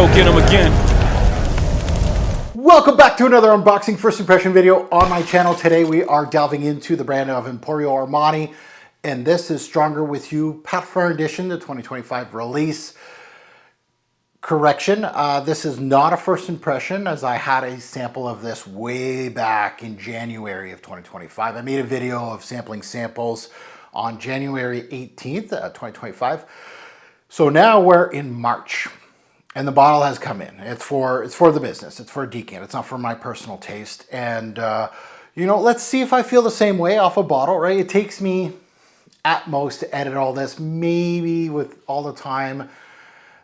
go get them again. Welcome back to another unboxing first impression video on my channel. Today we are delving into the brand of Emporio Armani, and this is Stronger With You Parfum Edition, the 2025 release. Correction, this is not a first impression, as I had a sample of this way back in January of 2025. I made a video of sampling samples on January 18th, 2025. So now we're in March. And the bottle has come in. It's for the business. It's for a decant. It's not for my personal taste. And you know, let's see if I feel the same way off a bottle, right? It takes me at most to edit all this, maybe with all the time.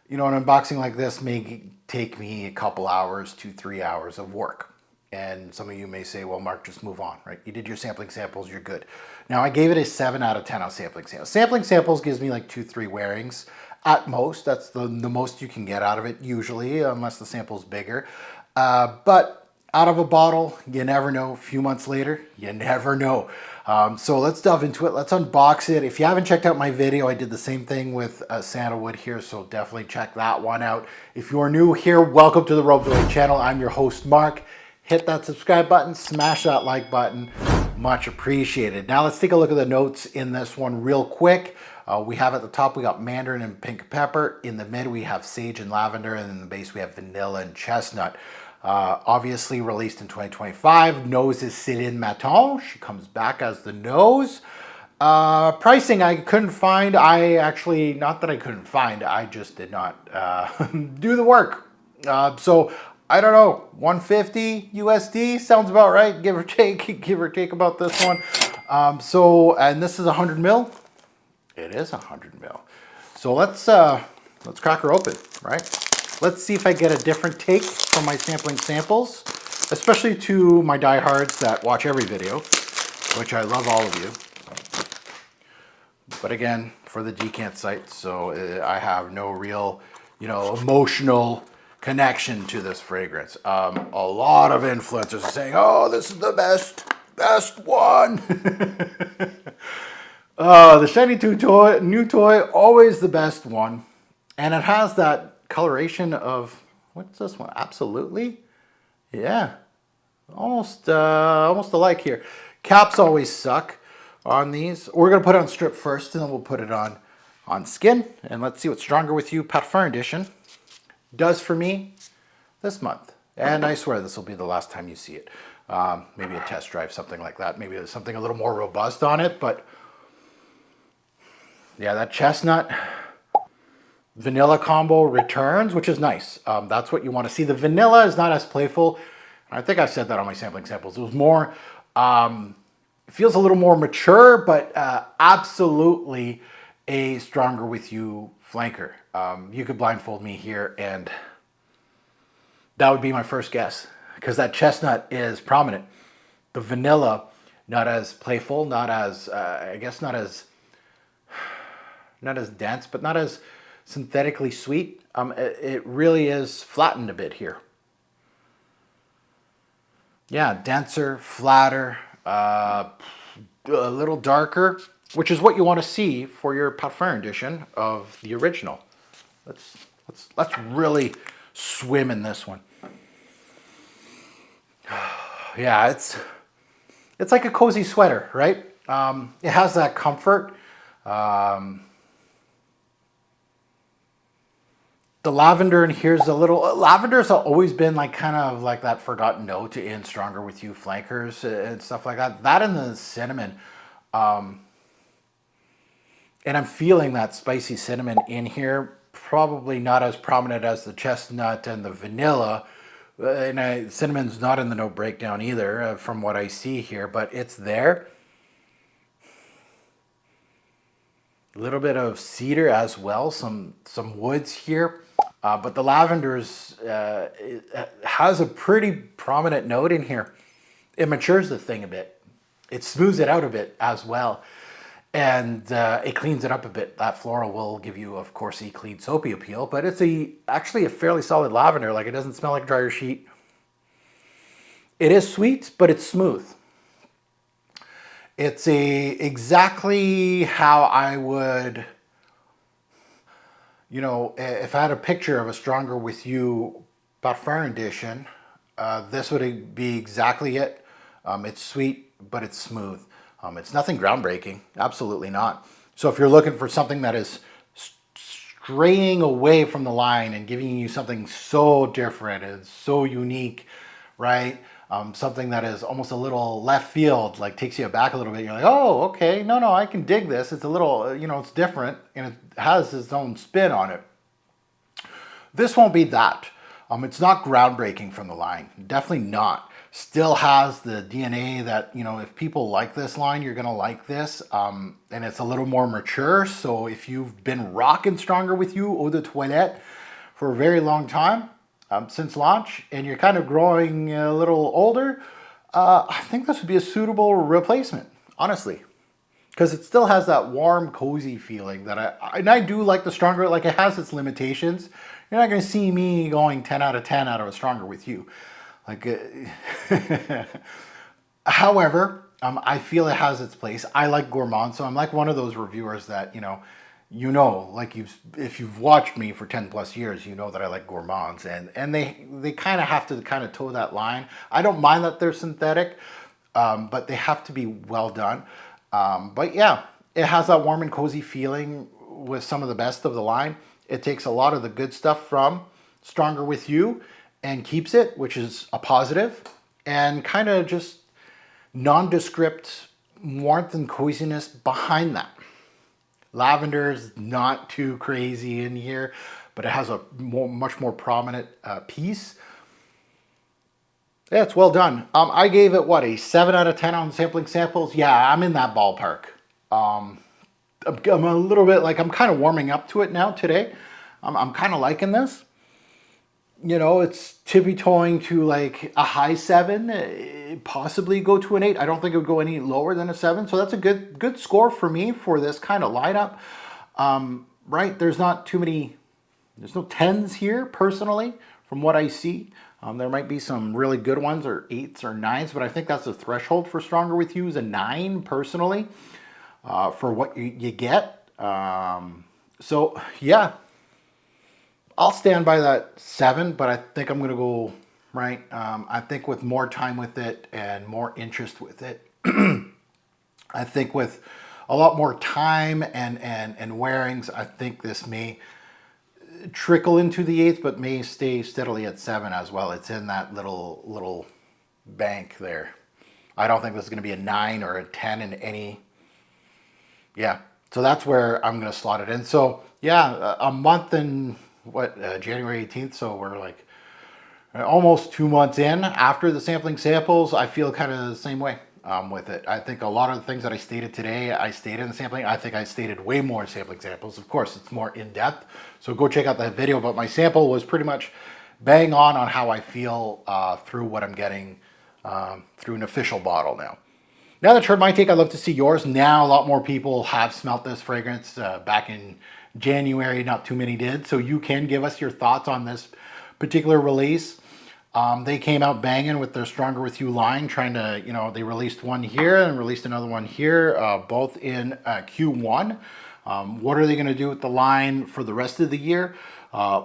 You know, an unboxing like this may take me a couple hours, 2-3 hours of work. And some of you may say, well, Mark, just move on, right? You did your sampling samples, you're good. Now, I gave it a 7 out of 10 on sampling samples. Sampling samples gives me like 2-3 wearings. At most, that's the most you can get out of it usually, unless the sample's bigger. But out of a bottle, you never know. A few months later, you never know. So let's delve into it. Let's unbox it. If you haven't checked out my video, I did the same thing with sandalwood here, so definitely check that one out. If you are new here, welcome to the Robes Away channel. I'm your host, Mark. Hit that subscribe button, smash that like button. Much appreciated. Now let's take a look at the notes in this one real quick. We have at the top, we got mandarin and pink pepper. In the mid, we have sage and lavender. And in the base, we have vanilla and chestnut. Obviously released in 2025. Nose is Céline Maton. She comes back as the nose. Pricing I couldn't find. Not that I couldn't find, I just did not do the work. So I don't know, 150 USD sounds about right, give or take about this one. And this is 100 mil. It is 100 mil. So let's crack her open, right? Let's see if I get a different take from my sampling samples, especially to my diehards that watch every video, which I love all of you. But again, for the decant site, so I have no real, emotional connection to this fragrance. A lot of influencers are saying, oh, this is the best one. The shiny new toy, always the best one. And it has that coloration of, what's this one? Absolutely. Yeah, almost alike here. Caps always suck on these. We're gonna put it on strip first, and then we'll put it on skin. And let's see what Stronger With You Parfum Edition does for me this month. And I swear this will be the last time you see it. Maybe a test drive, something like that. Maybe there's something a little more robust on it, but yeah, that chestnut vanilla combo returns, which is nice. That's what you want to see. The vanilla is not as playful. I think I said that on my sampling samples. It was more, it feels a little more mature, but absolutely a Stronger With You flanker. You could blindfold me here and that would be my first guess, because that chestnut is prominent. The vanilla, not as playful, not as, not as dense, but not as synthetically sweet. It really is flattened a bit here. Yeah, denser, flatter, a little darker, which is what you want to see for your Parfum edition of the original. Let's really swim in this one. Yeah, it's like a cozy sweater, right? It has that comfort. The lavender in here is a little, lavender's always been like kind of like that forgotten note in Stronger With You flankers and stuff like that. That and the cinnamon. And I'm feeling that spicy cinnamon in here. Probably not as prominent as the chestnut and the vanilla. And cinnamon's not in the note breakdown either, from what I see here, but it's there. A little bit of cedar as well, some woods here. But the lavenders has a pretty prominent note in here. It matures the thing a bit. It smooths it out a bit as well. And it cleans it up a bit. That floral will give you, of course, a clean soapy appeal, but it's actually a fairly solid lavender. Like, it doesn't smell like dryer sheet. It is sweet, but it's smooth. It's exactly how I would You know, if I had a picture of a Stronger With You Parfum edition, this would be exactly it. It's sweet, but it's smooth. It's nothing groundbreaking, absolutely not. So if you're looking for something that is straying away from the line and giving you something so different and so unique, right? Something that is almost a little left field, like takes you back a little bit. You're like, oh, okay, no, I can dig this. It's a little, you know, it's different and it has its own spin on it. This won't be that. It's not groundbreaking from the line, definitely not. Still has the DNA that, you know, if people like this line, you're gonna like this. And it's a little more mature. So if you've been rocking Stronger With You Eau de Toilette for a very long time, since launch, and you're kind of growing a little older, I think this would be a suitable replacement, honestly. Because it still has that warm, cozy feeling that I do like the Stronger, like it has its limitations. You're not going to see me going 10 out of 10 out of a Stronger With You. Like, however, I feel it has its place. I like gourmand, so I'm like one of those reviewers that, you know, like if you've watched me for 10 plus years, you know that I like gourmands, and they kind of have to kind of toe that line. I don't mind that they're synthetic, but they have to be well done. But yeah, it has that warm and cozy feeling with some of the best of the line. It takes a lot of the good stuff from Stronger With You and keeps it, which is a positive, and kind of just nondescript warmth and coziness behind that. Lavender is not too crazy in here, but it has a much more prominent piece. Yeah, it's well done. I gave it, what, a 7 out of 10 on sampling samples? Yeah, I'm in that ballpark. I'm a little bit, like, I'm kind of warming up to it now today. I'm kind of liking this. You know, it's tippy-toeing to like a high 7, possibly go to an 8. I don't think it would go any lower than a 7. So that's a good score for me for this kind of lineup. Right, there's not too many, there's no 10s here personally from what I see. There might be some really good ones or 8s or 9s, but I think that's the threshold for Stronger With You is a 9 personally for what you get. So yeah, I'll stand by that 7, but I think I'm going to go, right, I think with more time with it and more interest with it, I think with a lot more time and wearings, I think this may trickle into the 8th, but may stay steadily at 7 as well. It's in that little bank there. I don't think this is going to be a 9 or a 10 in any, yeah. So that's where I'm going to slot it in. So yeah, a month and January 18th. So we're like almost 2 months in after the sampling samples. I feel kind of the same way with it. I think a lot of the things that I stated today, I stated in the sampling. I think I stated way more sampling samples. Of course, it's more in depth. So go check out that video. But my sample was pretty much bang on how I feel through what I'm getting through an official bottle now. Now that you heard my take, I'd love to see yours. Now a lot more people have smelt this fragrance back in January. Not too many did. So you can give us your thoughts on this particular release. They came out banging with their Stronger With You line, trying to, they released one here and released another one here, both in Q1. What are they going to do with the line for the rest of the year?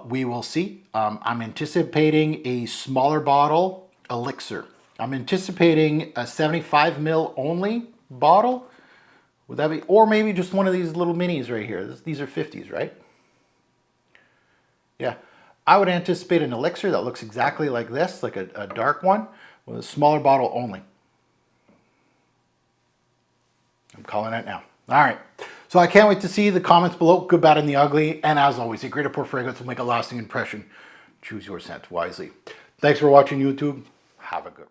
We will see. I'm anticipating a smaller bottle elixir. I'm anticipating a 75 ml only bottle. Would that be, or maybe just one of these little minis right here. These are 50s, right? Yeah. I would anticipate an elixir that looks exactly like this, like a dark one, with a smaller bottle only. I'm calling it now. All right. So I can't wait to see the comments below, good, bad, and the ugly. And as always, a great pour fragrance will make a lasting impression. Choose your scent wisely. Thanks for watching YouTube. Have a good one.